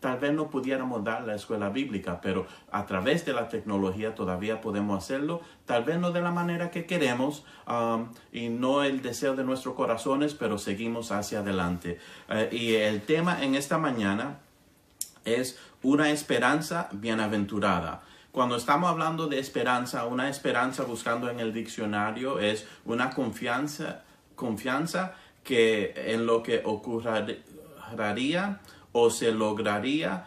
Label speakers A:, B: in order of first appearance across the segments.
A: tal vez no pudiéramos dar la escuela bíblica, pero a través de la tecnología todavía podemos hacerlo, tal vez no de la manera que queremos y no el deseo de nuestros corazones, pero seguimos hacia adelante. Y el tema en esta mañana es una esperanza bienaventurada. Cuando estamos hablando de esperanza, una esperanza buscando en el diccionario es una confianza que en lo que ocurriría o se lograría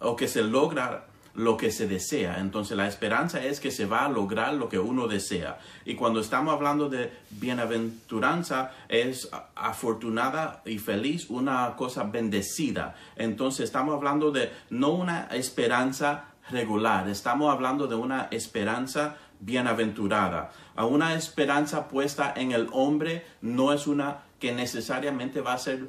A: o que se logra lo que se desea. Entonces la esperanza es que se va a lograr lo que uno desea. Y cuando estamos hablando de bienaventuranza es afortunada y feliz, una cosa bendecida. Entonces estamos hablando de no una esperanza regular, estamos hablando de una esperanza bienaventurada. Una esperanza puesta en el hombre no es una que necesariamente va a ser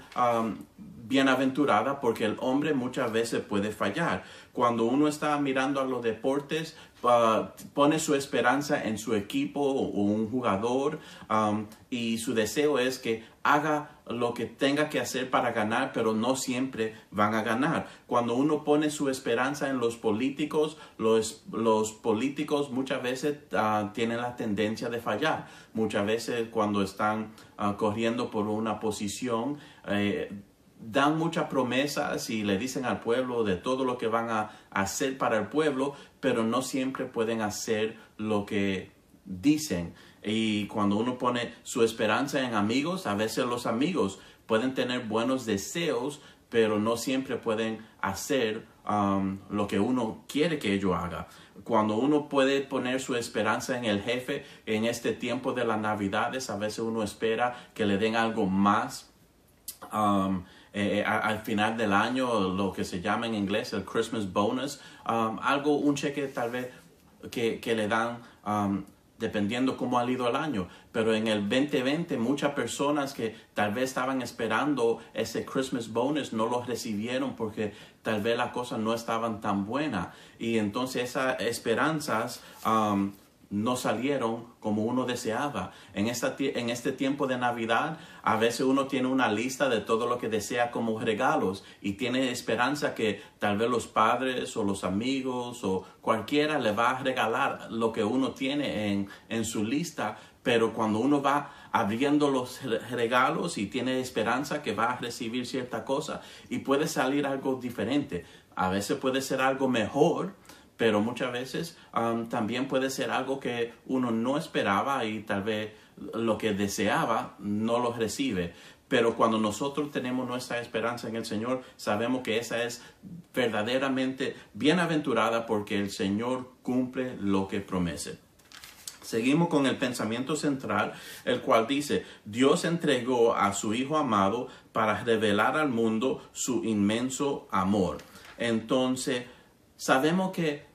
A: bienaventurada, porque el hombre muchas veces puede fallar. Cuando uno está mirando a los deportes, pone su esperanza en su equipo o un jugador y su deseo es que haga lo que tenga que hacer para ganar, pero no siempre van a ganar. Cuando uno pone su esperanza en los políticos, los políticos muchas veces tienen la tendencia de fallar. Muchas veces cuando están corriendo por una posición, dan muchas promesas y le dicen al pueblo de todo lo que van a hacer para el pueblo, pero no siempre pueden hacer lo que dicen. Y cuando uno pone su esperanza en amigos, a veces los amigos pueden tener buenos deseos, pero no siempre pueden hacer lo que uno quiere que ellos hagan. Cuando uno puede poner su esperanza en el jefe en este tiempo de las Navidades, a veces uno espera que le den algo más. Al final del año, lo que se llama en inglés el Christmas bonus, un cheque tal vez que le dan dependiendo cómo ha ido el año. Pero en el 2020 muchas personas que tal vez estaban esperando ese Christmas bonus no lo recibieron porque tal vez las cosas no estaban tan buenas. Y entonces esas esperanzas no salieron como uno deseaba. En este tiempo de Navidad, a veces uno tiene una lista de todo lo que desea como regalos y tiene esperanza que tal vez los padres o los amigos o cualquiera le va a regalar lo que uno tiene en su lista. Pero cuando uno va abriendo los regalos y tiene esperanza que va a recibir cierta cosa y puede salir algo diferente. A veces puede ser algo mejor, pero muchas veces también puede ser algo que uno no esperaba y tal vez lo que deseaba no lo recibe. Pero cuando nosotros tenemos nuestra esperanza en el Señor, sabemos que esa es verdaderamente bienaventurada porque el Señor cumple lo que promete. Seguimos con el pensamiento central, el cual dice: Dios entregó a su Hijo amado para revelar al mundo su inmenso amor. Entonces, sabemos que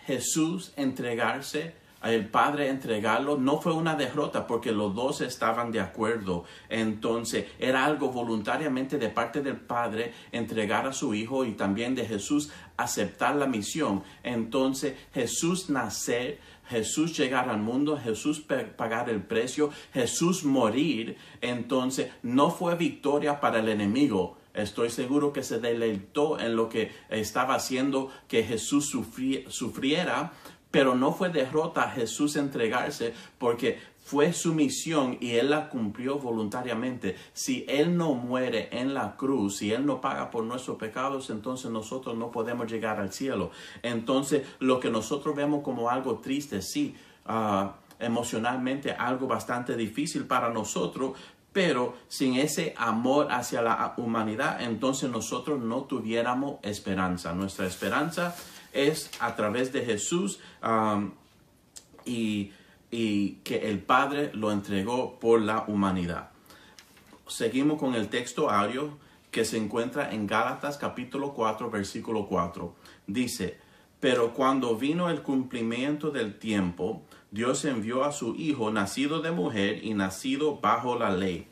A: Jesús entregarse, el Padre entregarlo, no fue una derrota porque los dos estaban de acuerdo. Entonces era algo voluntariamente de parte del Padre entregar a su Hijo y también de Jesús aceptar la misión. Entonces Jesús nacer, Jesús llegar al mundo, Jesús pagar el precio, Jesús morir, entonces no fue victoria para el enemigo. Estoy seguro que se deleitó en lo que estaba haciendo que Jesús sufriera, pero no fue derrota a Jesús entregarse porque fue su misión y Él la cumplió voluntariamente. Si Él no muere en la cruz, si Él no paga por nuestros pecados, entonces nosotros no podemos llegar al cielo. Entonces, lo que nosotros vemos como algo triste, sí, emocionalmente algo bastante difícil para nosotros, pero sin ese amor hacia la humanidad, entonces nosotros no tuviéramos esperanza. Nuestra esperanza es a través de Jesús y que el Padre lo entregó por la humanidad. Seguimos con el texto ario que se encuentra en Gálatas capítulo 4, versículo 4. Dice: pero cuando vino el cumplimiento del tiempo, Dios envió a su Hijo, nacido de mujer y nacido bajo la ley.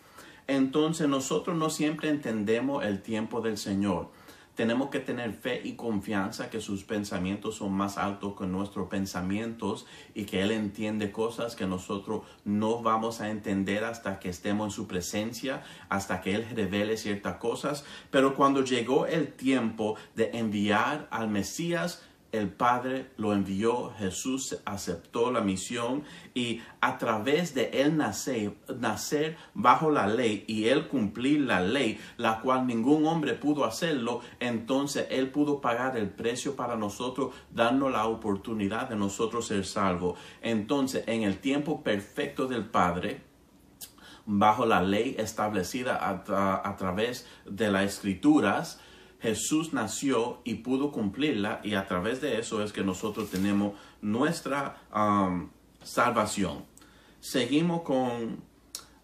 A: Entonces nosotros no siempre entendemos el tiempo del Señor. Tenemos que tener fe y confianza que sus pensamientos son más altos que nuestros pensamientos y que Él entiende cosas que nosotros no vamos a entender hasta que estemos en su presencia, hasta que Él revele ciertas cosas. Pero cuando llegó el tiempo de enviar al Mesías, el Padre lo envió, Jesús aceptó la misión y a través de Él nacer bajo la ley y Él cumplir la ley, la cual ningún hombre pudo hacerlo, entonces Él pudo pagar el precio para nosotros, darnos la oportunidad de nosotros ser salvos. Entonces, en el tiempo perfecto del Padre, bajo la ley establecida a través de las Escrituras, Jesús nació y pudo cumplirla, y a través de eso es que nosotros tenemos nuestra salvación. Seguimos con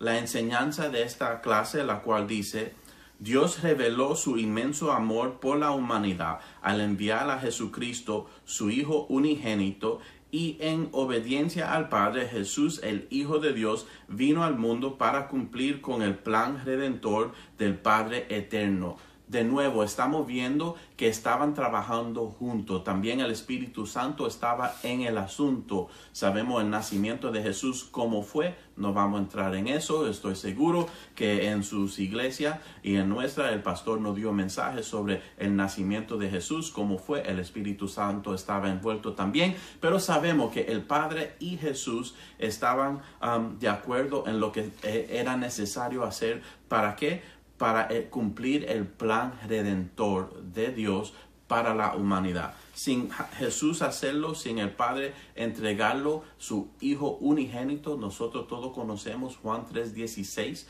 A: la enseñanza de esta clase, la cual dice: Dios reveló su inmenso amor por la humanidad al enviar a Jesucristo, su Hijo unigénito, y en obediencia al Padre, Jesús, el Hijo de Dios, vino al mundo para cumplir con el plan redentor del Padre eterno. De nuevo, estamos viendo que estaban trabajando juntos. También el Espíritu Santo estaba en el asunto. Sabemos el nacimiento de Jesús cómo fue. No vamos a entrar en eso. Estoy seguro que en sus iglesias y en nuestra, el pastor nos dio mensajes sobre el nacimiento de Jesús, cómo fue. El Espíritu Santo estaba envuelto también. Pero sabemos que el Padre y Jesús estaban de acuerdo en lo que era necesario hacer. ¿Para qué? Para cumplir el plan redentor de Dios para la humanidad. Sin Jesús hacerlo, sin el Padre entregarlo, su Hijo unigénito, nosotros todos conocemos Juan 3:16.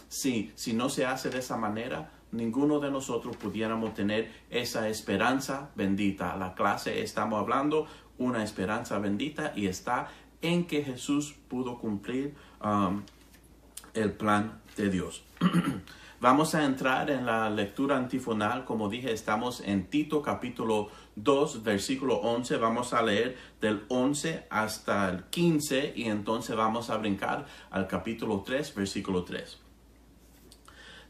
A: Si no se hace de esa manera, ninguno de nosotros pudiéramos tener esa esperanza bendita. La clase estamos hablando, una esperanza bendita, y está en que Jesús pudo cumplir el plan de Dios. Vamos a entrar en la lectura antifonal. Como dije, estamos en Tito capítulo 2, versículo 11. Vamos a leer del 11 hasta el 15 y entonces vamos a brincar al capítulo 3, versículo 3.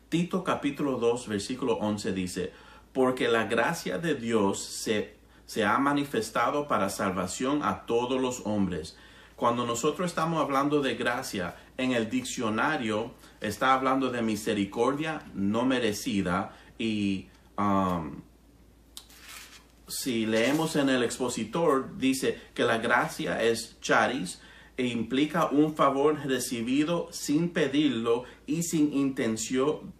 A: Tito capítulo 2, versículo 11 dice: Porque la gracia de Dios se ha manifestado para salvación a todos los hombres. Cuando nosotros estamos hablando de gracia, en el diccionario está hablando de misericordia no merecida, y si leemos en el expositor, dice que la gracia es charis e implica un favor recibido sin pedirlo y sin intención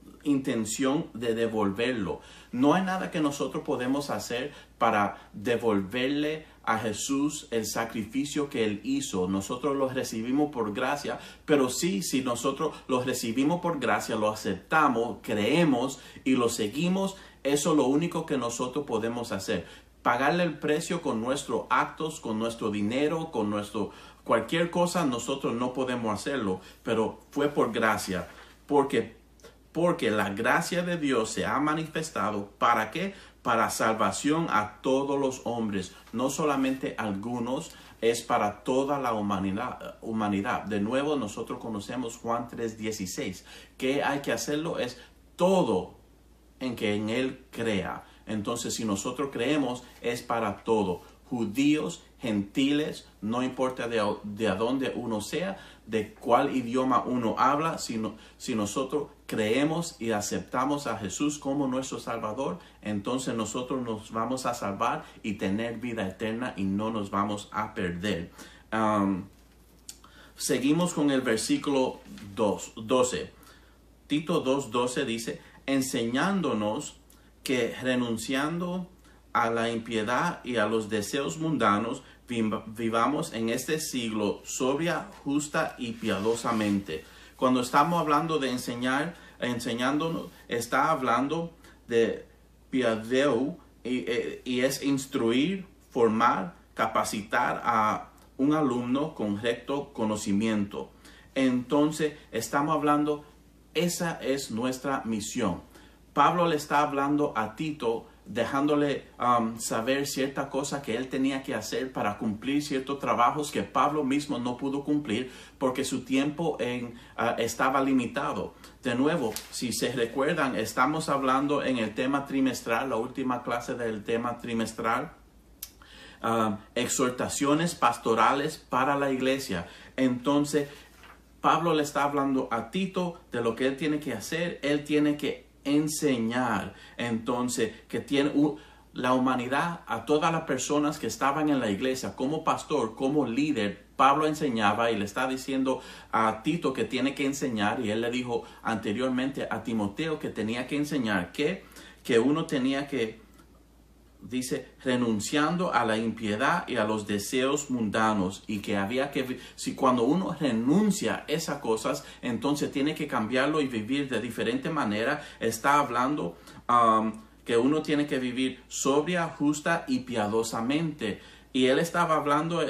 A: de devolverlo. No hay nada que nosotros podemos hacer para devolverle a Jesús el sacrificio que Él hizo. Nosotros lo recibimos por gracia, pero sí, si nosotros lo recibimos por gracia, lo aceptamos, creemos y lo seguimos, eso es lo único que nosotros podemos hacer. Pagarle el precio con nuestros actos, con nuestro dinero, con cualquier cosa, nosotros no podemos hacerlo, pero fue por gracia. Porque la gracia de Dios se ha manifestado. ¿Para qué? Para salvación a todos los hombres, no solamente algunos, es para toda la humanidad. De nuevo, nosotros conocemos Juan 3:16. ¿Qué hay que hacerlo? Es todo en que en Él crea. Entonces, si nosotros creemos, es para todo. Judíos, gentiles, no importa de dónde uno sea, de cuál idioma uno habla, si nosotros creemos y aceptamos a Jesús como nuestro Salvador, entonces nosotros nos vamos a salvar y tener vida eterna y no nos vamos a perder. Seguimos con el versículo 12. Tito 2:12 dice: enseñándonos que renunciando a la impiedad y a los deseos mundanos, vivamos en este siglo sobria, justa y piadosamente. Cuando estamos hablando de enseñándonos, está hablando de piadeu, y es instruir, formar, capacitar a un alumno con recto conocimiento. Entonces, estamos hablando, esa es nuestra misión. Pablo le está hablando a Tito, dejándole saber cierta cosa que él tenía que hacer para cumplir ciertos trabajos que Pablo mismo no pudo cumplir porque su tiempo estaba limitado. De nuevo, si se recuerdan, estamos hablando en el tema trimestral, la última clase del tema trimestral, exhortaciones pastorales para la iglesia. Entonces, Pablo le está hablando a Tito de lo que él tiene que hacer. Él tiene que enseñar. Entonces, que tiene la humanidad, a todas las personas que estaban en la iglesia, como pastor, como líder, Pablo enseñaba y le está diciendo a Tito que tiene que enseñar, y él le dijo anteriormente a Timoteo que tenía que enseñar que uno tenía que, dice, renunciando a la impiedad y a los deseos mundanos, y que había que, si cuando uno renuncia a esas cosas, entonces tiene que cambiarlo y vivir de diferente manera. Está hablando que uno tiene que vivir sobria, justa y piadosamente. Y él estaba hablando,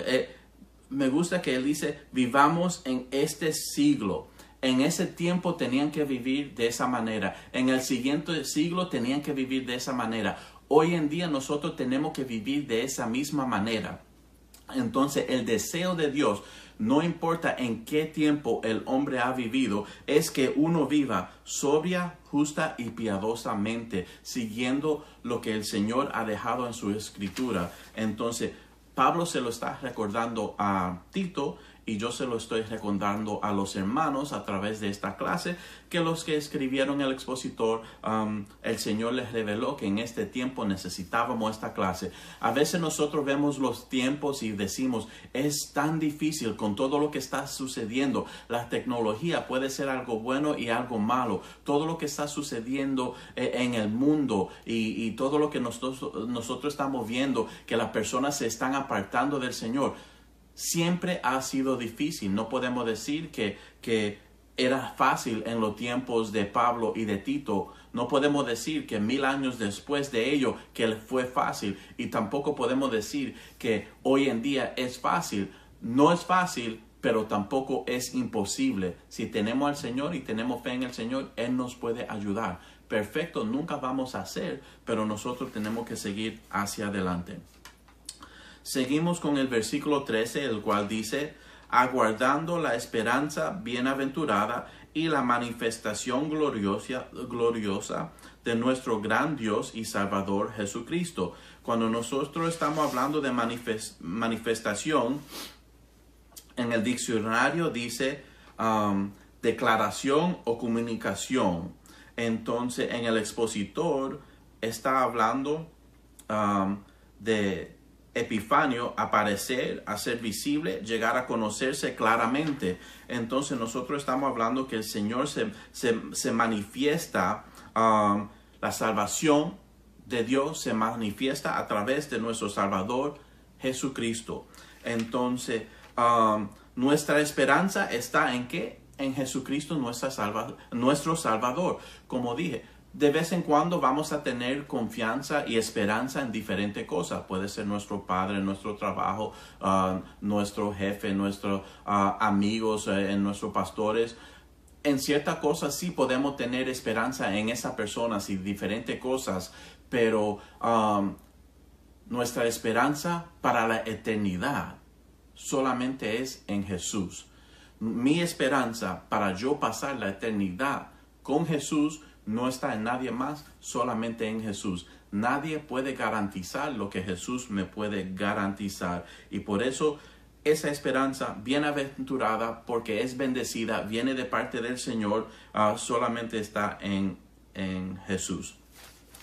A: me gusta que él dice, vivamos en este siglo. En ese tiempo tenían que vivir de esa manera. En el siguiente siglo tenían que vivir de esa manera. Hoy en día nosotros tenemos que vivir de esa misma manera. Entonces, el deseo de Dios, no importa en qué tiempo el hombre ha vivido, es que uno viva sobria, justa y piadosamente, siguiendo lo que el Señor ha dejado en su escritura. Entonces, Pablo se lo está recordando a Tito, y yo se lo estoy recordando a los hermanos a través de esta clase, que los que escribieron el expositor, el Señor les reveló que en este tiempo necesitábamos esta clase. A veces nosotros vemos los tiempos y decimos, es tan difícil con todo lo que está sucediendo. La tecnología puede ser algo bueno y algo malo. Todo lo que está sucediendo en el mundo y todo lo que nosotros estamos viendo, que las personas se están apartando del Señor. Siempre ha sido difícil. No podemos decir que era fácil en los tiempos de Pablo y de Tito. No podemos decir que 1000 años después de ello que fue fácil. Y tampoco podemos decir que hoy en día es fácil. No es fácil, pero tampoco es imposible. Si tenemos al Señor y tenemos fe en el Señor, Él nos puede ayudar. Perfecto nunca vamos a ser, pero nosotros tenemos que seguir hacia adelante. Seguimos con el versículo 13, el cual dice, aguardando la esperanza bienaventurada y la manifestación gloriosa de nuestro gran Dios y Salvador Jesucristo. Cuando nosotros estamos hablando de manifestación, en el diccionario dice declaración o comunicación. Entonces, en el expositor está hablando de epifanio, aparecer, hacer visible, llegar a conocerse claramente. Entonces nosotros estamos hablando que el Señor se manifiesta, la salvación de Dios se manifiesta a través de nuestro Salvador Jesucristo. Entonces nuestra esperanza está en ¿qué? En Jesucristo, nuestro Salvador. Como dije, de vez en cuando vamos a tener confianza y esperanza en diferentes cosas. Puede ser nuestro padre, nuestro trabajo, nuestro jefe, nuestros amigos, en nuestros pastores. En ciertas cosas sí podemos tener esperanza en esas personas y diferentes cosas, pero nuestra esperanza para la eternidad solamente es en Jesús. Mi esperanza para yo pasar la eternidad con Jesús no está en nadie más, solamente en Jesús. Nadie puede garantizar lo que Jesús me puede garantizar. Y por eso esa esperanza bienaventurada, porque es bendecida, viene de parte del Señor, solamente está en Jesús.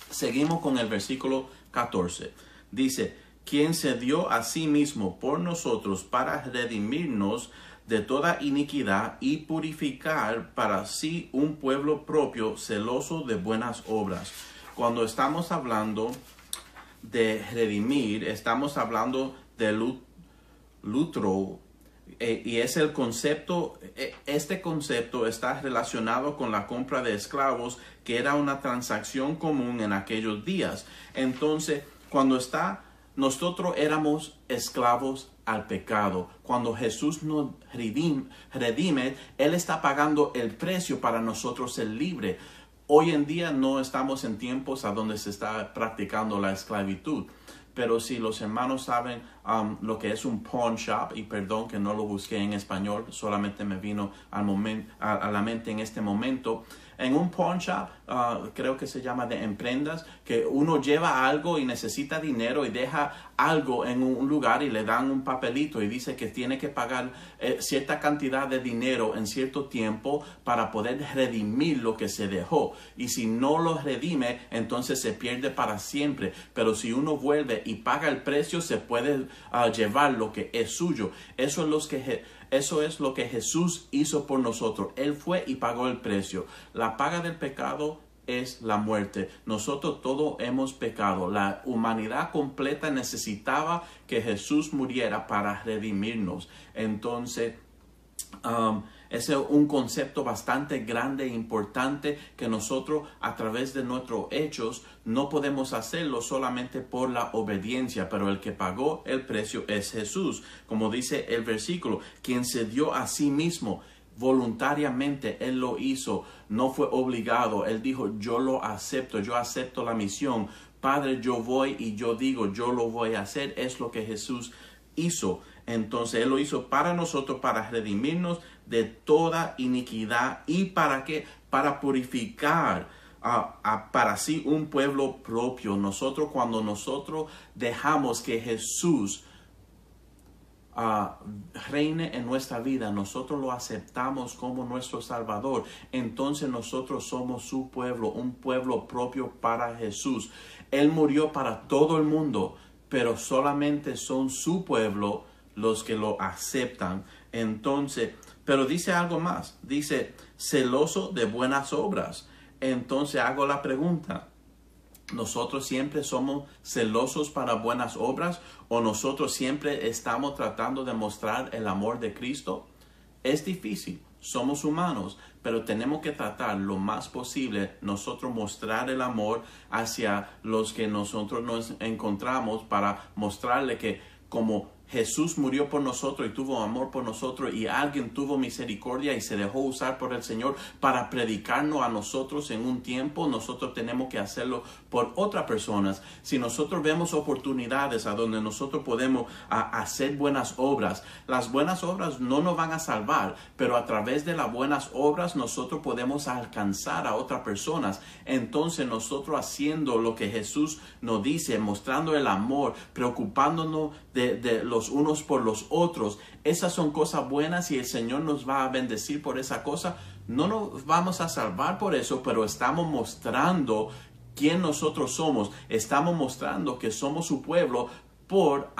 A: Seguimos con el versículo 14. Dice, quien se dio a sí mismo por nosotros para redimirnos de toda iniquidad y purificar para sí un pueblo propio celoso de buenas obras. Cuando estamos hablando de redimir, estamos hablando de lutro, y es el concepto, este concepto está relacionado con la compra de esclavos, que era una transacción común en aquellos días. Entonces, nosotros éramos esclavos al pecado. Cuando Jesús nos redime, Él está pagando el precio para nosotros ser libres. Hoy en día no estamos en tiempos a donde se está practicando la esclavitud. Pero si los hermanos saben lo que es un pawn shop, y perdón que no lo busqué en español, solamente me vino a la mente en este momento. En un pawn shop, creo que se llama de emprendas, que uno lleva algo y necesita dinero y deja algo en un lugar y le dan un papelito y dice que tiene que pagar cierta cantidad de dinero en cierto tiempo para poder redimir lo que se dejó. Y si no lo redime, entonces se pierde para siempre. Pero si uno vuelve y paga el precio, se puede llevar lo que es suyo. Eso es lo que Jesús hizo por nosotros. Él fue y pagó el precio. La paga del pecado es la muerte. Nosotros todos hemos pecado. La humanidad completa necesitaba que Jesús muriera para redimirnos. Entonces, ese es un concepto bastante grande e importante que nosotros a través de nuestros hechos no podemos hacerlo solamente por la obediencia, pero el que pagó el precio es Jesús. Como dice el versículo, quien se dio a sí mismo voluntariamente, Él lo hizo, no fue obligado. Él dijo, yo lo acepto, yo acepto la misión. Padre, yo voy y yo digo, yo lo voy a hacer. Es lo que Jesús hizo. Entonces Él lo hizo para nosotros, para redimirnos de toda iniquidad. ¿Y para qué? Para purificar para sí un pueblo propio. Cuando nosotros dejamos que Jesús reine en nuestra vida, nosotros lo aceptamos como nuestro Salvador, entonces nosotros somos su pueblo, un pueblo propio para Jesús. Él murió para todo el mundo, pero solamente son su pueblo los que lo aceptan. Entonces, pero dice algo más, dice celoso de buenas obras. Entonces hago la pregunta, ¿nosotros siempre somos celosos para buenas obras o nosotros siempre estamos tratando de mostrar el amor de Cristo? Es difícil, somos humanos, pero tenemos que tratar lo más posible nosotros mostrar el amor hacia los que nosotros nos encontramos, para mostrarle que como Jesús murió por nosotros y tuvo amor por nosotros, y alguien tuvo misericordia y se dejó usar por el Señor para predicarnos a nosotros en un tiempo, nosotros tenemos que hacerlo por otras personas. Si nosotros vemos oportunidades a donde nosotros podemos hacer buenas obras, las buenas obras no nos van a salvar, pero a través de las buenas obras nosotros podemos alcanzar a otras personas. Entonces nosotros haciendo lo que Jesús nos dice, mostrando el amor, preocupándonos de los unos por los otros, esas son cosas buenas y el Señor nos va a bendecir por esa cosa. No nos vamos a salvar por eso, pero estamos mostrando quién nosotros somos. Estamos mostrando que somos su pueblo por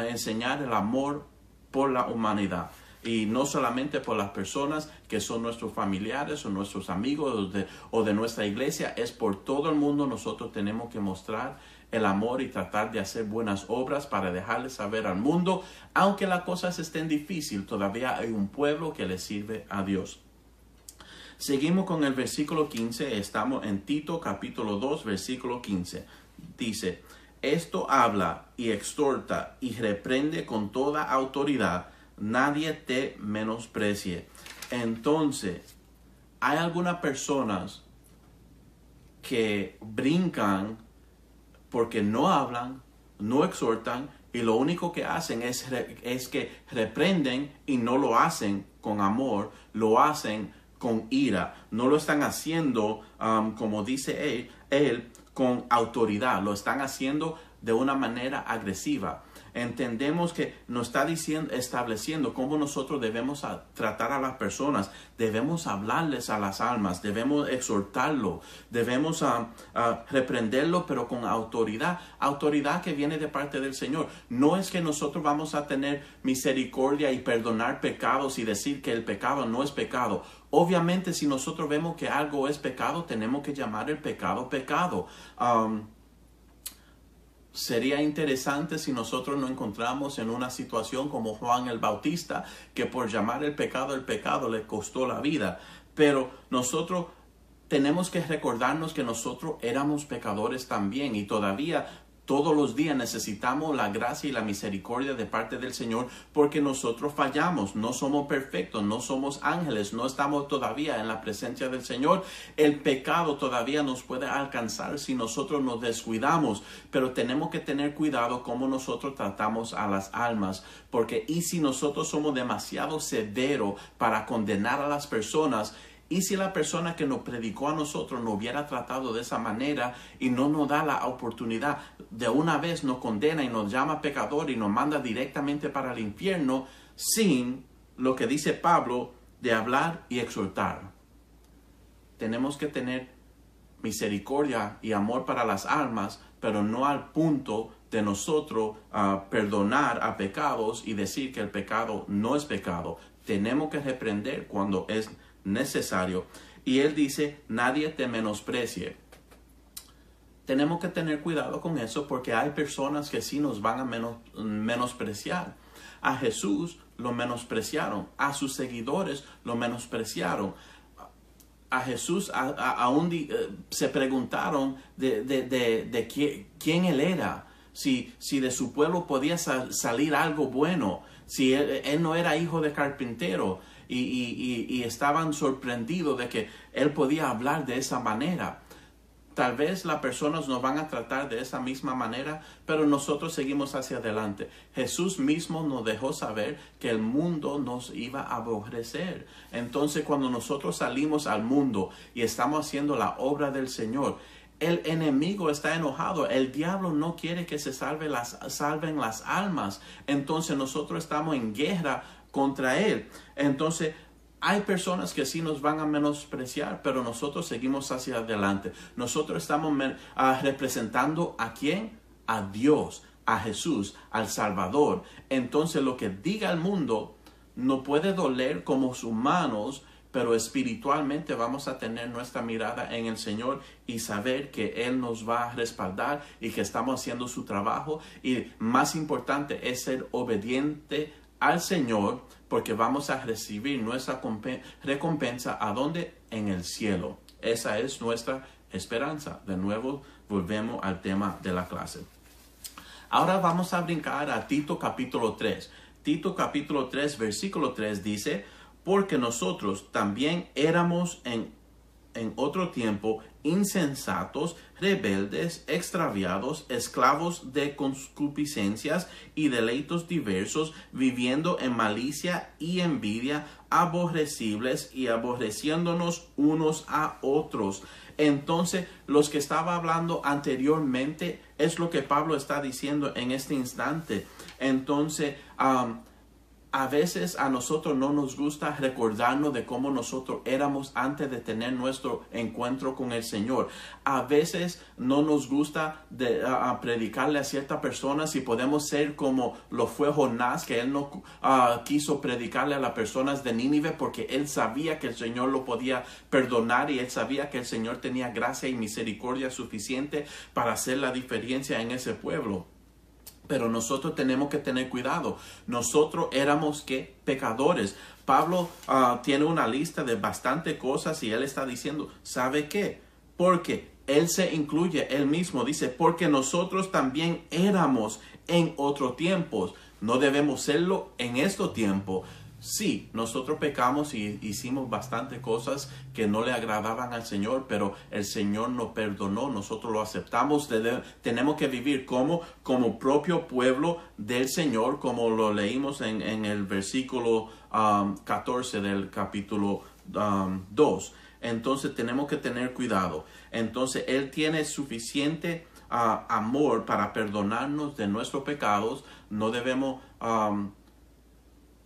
A: enseñar el amor por la humanidad. Y no solamente por las personas que son nuestros familiares o nuestros amigos o de nuestra iglesia, es por todo el mundo. Nosotros tenemos que mostrar el amor y tratar de hacer buenas obras para dejarles saber al mundo, aunque las cosas estén difíciles, todavía hay un pueblo que le sirve a Dios. Seguimos con el versículo 15, estamos en Tito capítulo 2, versículo 15. Dice, esto habla y exhorta y reprende con toda autoridad, nadie te menosprecie. Entonces, hay algunas personas que brincan porque no hablan, no exhortan, y lo único que hacen es que reprenden y no lo hacen con amor, lo hacen con ira. No lo están haciendo, como dice él, con autoridad, lo están haciendo de una manera agresiva. Entendemos que nos está estableciendo cómo nosotros debemos tratar a las personas. Debemos hablarles a las almas, debemos exhortarlo, debemos reprenderlo, pero con autoridad. Autoridad que viene de parte del Señor. No es que nosotros vamos a tener misericordia y perdonar pecados y decir que el pecado no es pecado. Obviamente, si nosotros vemos que algo es pecado, tenemos que llamar el pecado pecado. Sería interesante si nosotros nos encontramos en una situación como Juan el Bautista, que por llamar el pecado le costó la vida. Pero nosotros tenemos que recordarnos que nosotros éramos pecadores también, y todavía Todos los días necesitamos la gracia y la misericordia de parte del Señor porque nosotros fallamos, no somos perfectos, no somos ángeles, no estamos todavía en la presencia del Señor. El pecado todavía nos puede alcanzar si nosotros nos descuidamos, pero tenemos que tener cuidado cómo nosotros tratamos a las almas, porque y si nosotros somos demasiado severos para condenar a las personas, y si la persona que nos predicó a nosotros nos hubiera tratado de esa manera y no nos da la oportunidad, de una vez nos condena y nos llama pecador y nos manda directamente para el infierno, sin lo que dice Pablo de hablar y exhortar. Tenemos que tener misericordia y amor para las almas, pero no al punto de nosotros perdonar a pecados y decir que el pecado no es pecado. Tenemos que reprender cuando es necesario. Y él dice, nadie te menosprecie. Tenemos que tener cuidado con eso porque hay personas que sí nos van a menospreciar. A Jesús lo menospreciaron, a sus seguidores lo menospreciaron. A Jesús aún se preguntaron de quién él era, si de su pueblo podía salir algo bueno, si él no era hijo de carpintero. Y estaban sorprendidos de que él podía hablar de esa manera. Tal vez las personas nos van a tratar de esa misma manera, pero nosotros seguimos hacia adelante. Jesús mismo nos dejó saber que el mundo nos iba a aborrecer. Entonces, cuando nosotros salimos al mundo y estamos haciendo la obra del Señor, el enemigo está enojado. El diablo no quiere que se salven las almas. Entonces, nosotros estamos en guerra contra él. Entonces hay personas que sí nos van a menospreciar, pero nosotros seguimos hacia adelante. Nosotros estamos representando ¿a quién? A Dios, a Jesús, al Salvador. Entonces lo que diga el mundo no puede doler como humanos, pero espiritualmente vamos a tener nuestra mirada en el Señor y saber que Él nos va a respaldar y que estamos haciendo su trabajo. Y más importante es ser obediente al Señor, porque vamos a recibir nuestra recompensa ¿a dónde? En el cielo. Esa es nuestra esperanza. De nuevo volvemos al tema de la clase. Ahora vamos a brincar a Tito capítulo 3. Tito capítulo 3 versículo 3 dice, porque nosotros también éramos en otro tiempo insensatos, rebeldes, extraviados, esclavos de concupiscencias y deleitos diversos, viviendo en malicia y envidia, aborrecibles y aborreciéndonos unos a otros. Entonces, los que estaba hablando anteriormente es lo que Pablo está diciendo en este instante. Entonces, a veces a nosotros no nos gusta recordarnos de cómo nosotros éramos antes de tener nuestro encuentro con el Señor. A veces no nos gusta predicarle a ciertas personas si podemos ser como lo fue Jonás, que él no quiso predicarle a las personas de Nínive porque él sabía que el Señor lo podía perdonar y él sabía que el Señor tenía gracia y misericordia suficiente para hacer la diferencia en ese pueblo. Pero nosotros tenemos que tener cuidado. Nosotros éramos pecadores. Pablo tiene una lista de bastantes cosas y él está diciendo, ¿sabe qué? Porque él se incluye, él mismo dice, porque nosotros también éramos en otros tiempos. No debemos serlo en estos tiempos. Sí, nosotros pecamos y hicimos bastantes cosas que no le agradaban al Señor, pero el Señor nos perdonó, nosotros lo aceptamos. Tenemos que vivir como propio pueblo del Señor, como lo leímos en el versículo 14 del capítulo 2. Entonces tenemos que tener cuidado. Entonces Él tiene suficiente amor para perdonarnos de nuestros pecados. No debemos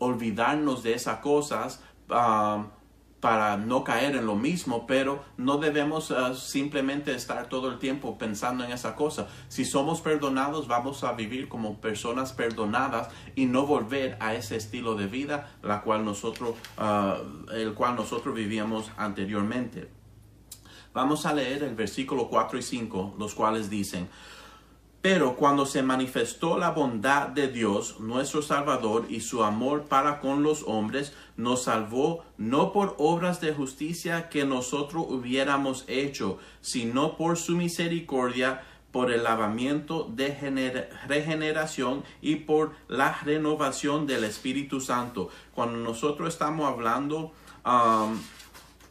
A: olvidarnos de esas cosas para no caer en lo mismo, pero no debemos simplemente estar todo el tiempo pensando en esa cosa. Si somos perdonados, vamos a vivir como personas perdonadas y no volver a ese estilo de vida el cual nosotros vivíamos anteriormente. Vamos a leer el versículo 4 y 5, los cuales dicen, pero cuando se manifestó la bondad de Dios, nuestro Salvador, y su amor para con los hombres, nos salvó no por obras de justicia que nosotros hubiéramos hecho, sino por su misericordia, por el lavamiento de regeneración y por la renovación del Espíritu Santo. Cuando nosotros estamos hablando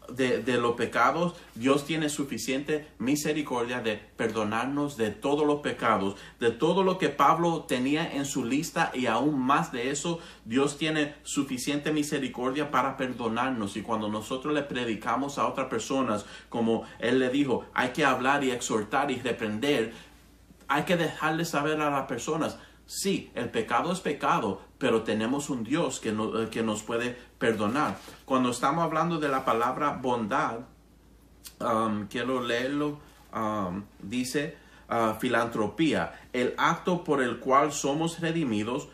A: de los pecados, Dios tiene suficiente misericordia de perdonarnos de todos los pecados, de todo lo que Pablo tenía en su lista, y aún más de eso. Dios tiene suficiente misericordia para perdonarnos. Y cuando nosotros le predicamos a otras personas, como él le dijo, hay que hablar y exhortar y reprender, hay que dejarle saber a las personas, sí, el pecado es pecado, pero tenemos un Dios que nos puede perdonar. Cuando estamos hablando de la palabra bondad, quiero leerlo, dice filantropía, el acto por el cual somos redimidos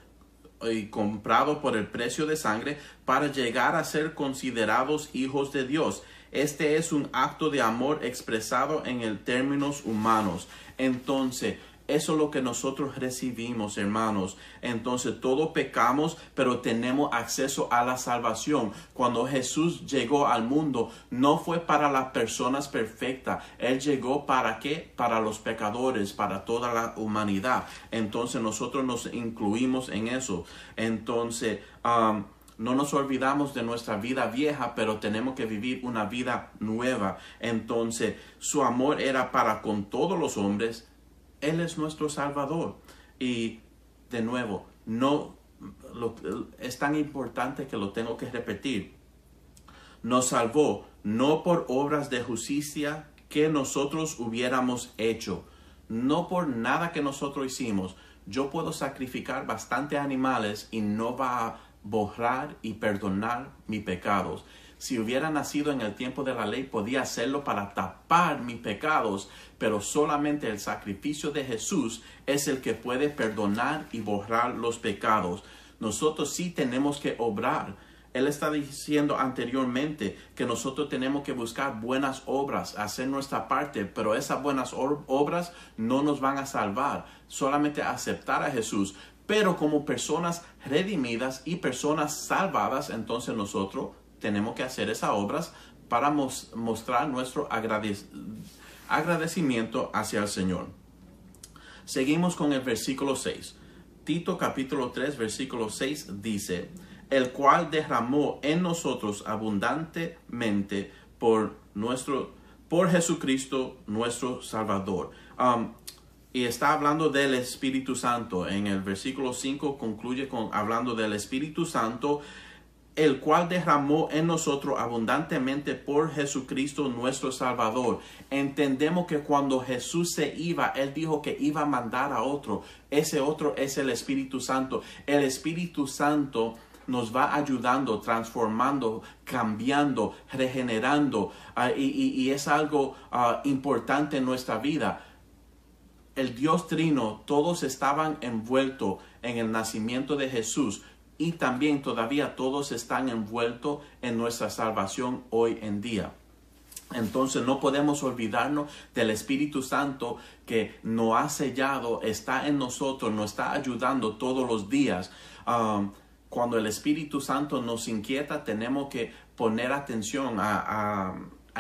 A: y comprados por el precio de sangre para llegar a ser considerados hijos de Dios. Este es un acto de amor expresado en términos humanos. Entonces, eso es lo que nosotros recibimos, hermanos. Entonces, todos pecamos, pero tenemos acceso a la salvación. Cuando Jesús llegó al mundo, no fue para las personas perfectas. Él llegó ¿para qué? Para los pecadores, para toda la humanidad. Entonces, nosotros nos incluimos en eso. Entonces, no nos olvidamos de nuestra vida vieja, pero tenemos que vivir una vida nueva. Entonces, su amor era para con todos los hombres. Él es nuestro Salvador. Y de nuevo, es tan importante que lo tengo que repetir. Nos salvó no por obras de justicia que nosotros hubiéramos hecho, no por nada que nosotros hicimos. Yo puedo sacrificar bastantes animales y no va a borrar y perdonar mis pecados. Si hubiera nacido en el tiempo de la ley, podía hacerlo para tapar mis pecados, pero solamente el sacrificio de Jesús es el que puede perdonar y borrar los pecados. Nosotros sí tenemos que obrar. Él está diciendo anteriormente que nosotros tenemos que buscar buenas obras, hacer nuestra parte, pero esas buenas obras no nos van a salvar, solamente aceptar a Jesús. Pero como personas redimidas y personas salvadas, entonces nosotros tenemos que hacer esas obras para mostrar nuestro agradecimiento hacia el Señor. Seguimos con el versículo 6. Tito capítulo 3, versículo 6 dice, el cual derramó en nosotros abundantemente por Jesucristo nuestro Salvador. Y está hablando del Espíritu Santo. En el versículo 5 concluye hablando del Espíritu Santo, el cual derramó en nosotros abundantemente por Jesucristo nuestro Salvador. Entendemos que cuando Jesús se iba, Él dijo que iba a mandar a otro. Ese otro es el Espíritu Santo. El Espíritu Santo nos va ayudando, transformando, cambiando, regenerando. Y es algo importante en nuestra vida. El Dios Trino, todos estaban envueltos en el nacimiento de Jesús. Y también todavía todos están envueltos en nuestra salvación hoy en día. Entonces no podemos olvidarnos del Espíritu Santo que nos ha sellado, está en nosotros, nos está ayudando todos los días. Cuando el Espíritu Santo nos inquieta, tenemos que poner atención a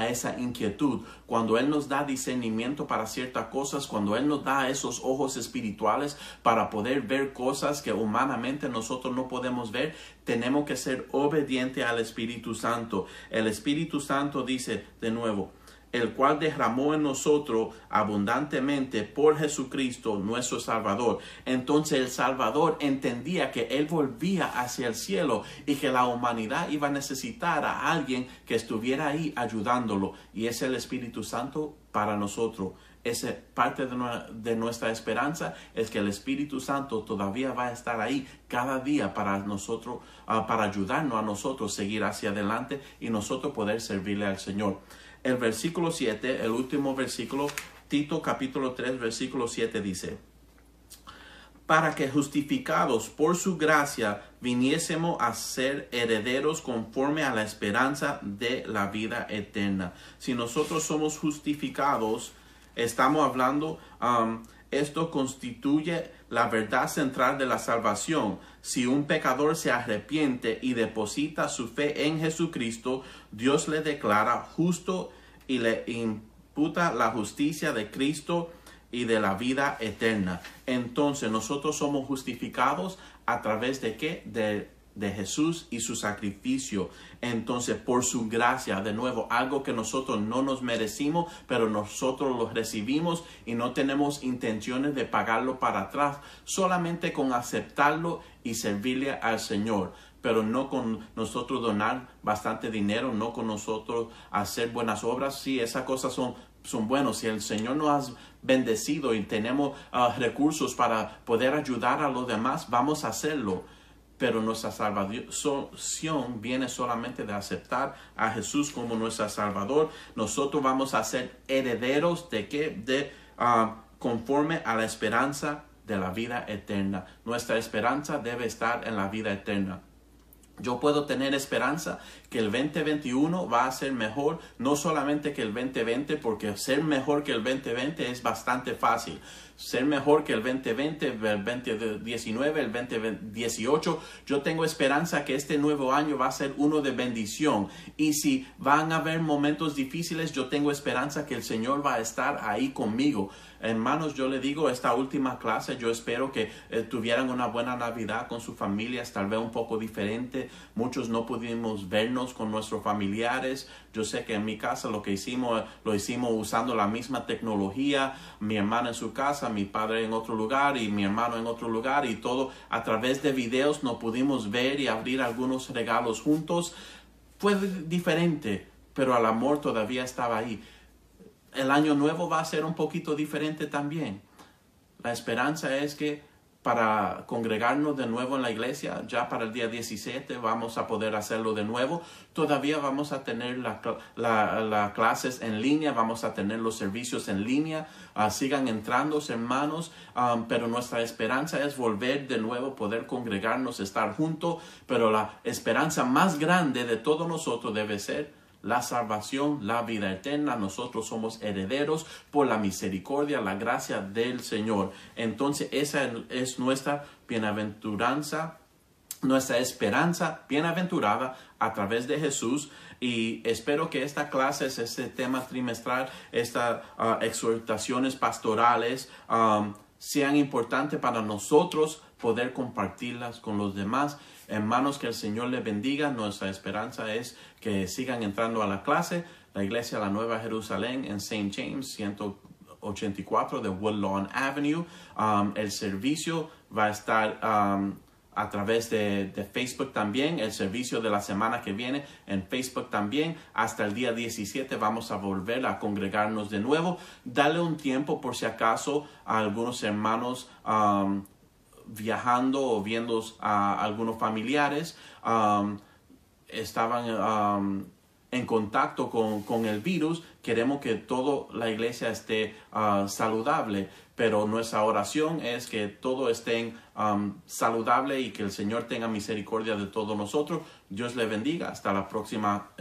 A: esa inquietud. Cuando Él nos da discernimiento para ciertas cosas, cuando Él nos da esos ojos espirituales para poder ver cosas que humanamente nosotros no podemos ver, tenemos que ser obedientes al Espíritu Santo. El Espíritu Santo dice de nuevo, el cual derramó en nosotros abundantemente por Jesucristo nuestro Salvador. Entonces el Salvador entendía que Él volvía hacia el cielo y que la humanidad iba a necesitar a alguien que estuviera ahí ayudándolo. Y es el Espíritu Santo para nosotros. Esa parte de nuestra esperanza es que el Espíritu Santo todavía va a estar ahí cada día para nosotros, para ayudarnos a nosotros seguir hacia adelante y nosotros poder servirle al Señor. El versículo 7, el último versículo, Tito capítulo 3, versículo 7 dice, para que justificados por su gracia viniésemos a ser herederos conforme a la esperanza de la vida eterna. Si nosotros somos justificados, estamos hablando, esto constituye la verdad central de la salvación. Si un pecador se arrepiente y deposita su fe en Jesucristo, Dios le declara justo y le imputa la justicia de Cristo y de la vida eterna. Entonces nosotros somos justificados a través de ¿qué? De Jesús y su sacrificio. Entonces, por su gracia, de nuevo, algo que nosotros no nos merecimos, pero nosotros lo recibimos y no tenemos intenciones de pagarlo para atrás, solamente con aceptarlo y servirle al Señor. Pero no con nosotros donar bastante dinero, no con nosotros hacer buenas obras. Sí, esas cosas son buenos. Si el Señor nos ha bendecido y tenemos recursos para poder ayudar a los demás, vamos a hacerlo. Pero nuestra salvación viene solamente de aceptar a Jesús como nuestro Salvador. Nosotros vamos a ser herederos de ¿qué? Conforme a la esperanza de la vida eterna. Nuestra esperanza debe estar en la vida eterna. Yo puedo tener esperanza que el 2021 va a ser mejor, no solamente que el 2020, porque ser mejor que el 2020 es bastante fácil. Ser mejor que el 2020, el 2019, el 2018. Yo tengo esperanza que este nuevo año va a ser uno de bendición. Y si van a haber momentos difíciles, yo tengo esperanza que el Señor va a estar ahí conmigo. Hermanos, yo le digo, esta última clase, yo espero que tuvieran una buena Navidad con sus familias, tal vez un poco diferente. Muchos no pudimos vernos con nuestros familiares. Yo sé que en mi casa lo hicimos usando la misma tecnología. Mi hermana en su casa, mi padre en otro lugar y mi hermano en otro lugar, y todo a través de videos nos pudimos ver y abrir algunos regalos juntos. Fue diferente, pero el amor todavía estaba ahí. El año nuevo va a ser un poquito diferente también. La esperanza es que para congregarnos de nuevo en la iglesia, ya para el día 17 vamos a poder hacerlo de nuevo. Todavía vamos a tener las clases en línea, vamos a tener los servicios en línea. Sigan entrando, hermanos, pero nuestra esperanza es volver de nuevo, poder congregarnos, estar juntos. Pero la esperanza más grande de todos nosotros debe ser la salvación, la vida eterna. Nosotros somos herederos por la misericordia, la gracia del Señor. Entonces esa es nuestra bienaventuranza, nuestra esperanza bienaventurada a través de Jesús. Y espero que esta clase, este tema trimestral, estas exhortaciones pastorales sean importantes para nosotros poder compartirlas con los demás. Hermanos, que el Señor les bendiga. Nuestra esperanza es que sigan entrando a la clase. La iglesia La Nueva Jerusalén en St. James, 184 de Woodlawn Avenue. El servicio va a estar a través de Facebook también. El servicio de la semana que viene en Facebook también. Hasta el día 17 vamos a volver a congregarnos de nuevo. Dale un tiempo por si acaso a algunos hermanos viajando o viendo a algunos familiares estaban en contacto con el virus. Queremos que toda la iglesia esté saludable, pero nuestra oración es que todos estén saludables y que el Señor tenga misericordia de todos nosotros. Dios le bendiga. Hasta la próxima